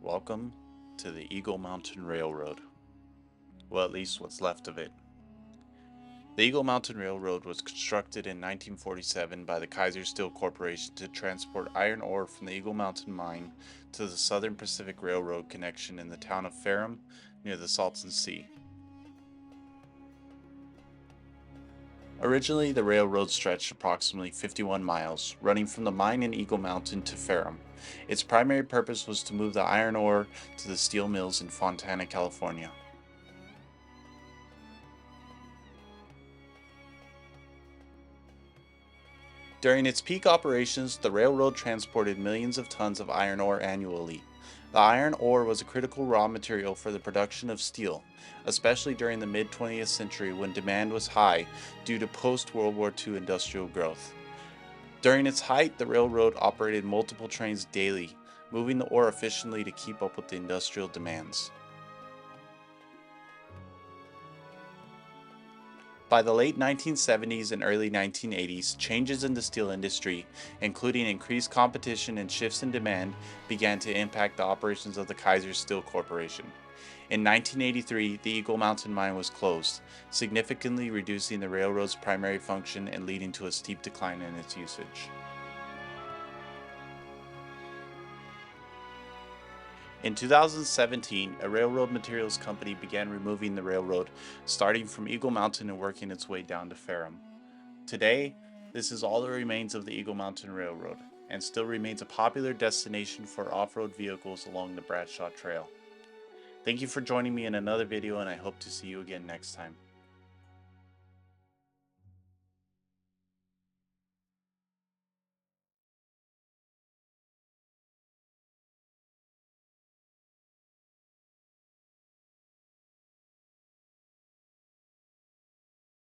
Welcome to the Eagle Mountain Railroad. Well, at least what's left of it. The Eagle Mountain Railroad was constructed in 1947 by the Kaiser Steel Corporation to transport iron ore from the Eagle Mountain mine to the Southern Pacific Railroad connection in the town of Ferrum near the Salton Sea. Originally, the railroad stretched approximately 51 miles, running from the mine in Eagle Mountain to Ferrum. Its primary purpose was to move the iron ore to the steel mills in Fontana, California. During its peak operations, the railroad transported millions of tons of iron ore annually. The iron ore was a critical raw material for the production of steel, especially during the mid 20th century when demand was high due to post World War II industrial growth. During its height, the railroad operated multiple trains daily, moving the ore efficiently to keep up with the industrial demands. By the late 1970s and early 1980s, changes in the steel industry, including increased competition and shifts in demand, began to impact the operations of the Kaiser Steel Corporation. In 1983, the Eagle Mountain mine was closed, significantly reducing the railroad's primary function and leading to a steep decline in its usage. In 2017, a railroad materials company began removing the railroad, starting from Eagle Mountain and working its way down to Ferrum. Today, this is all that remains of the Eagle Mountain Railroad, and still remains a popular destination for off-road vehicles along the Bradshaw Trail. Thank you for joining me in another video, and I hope to see you again next time.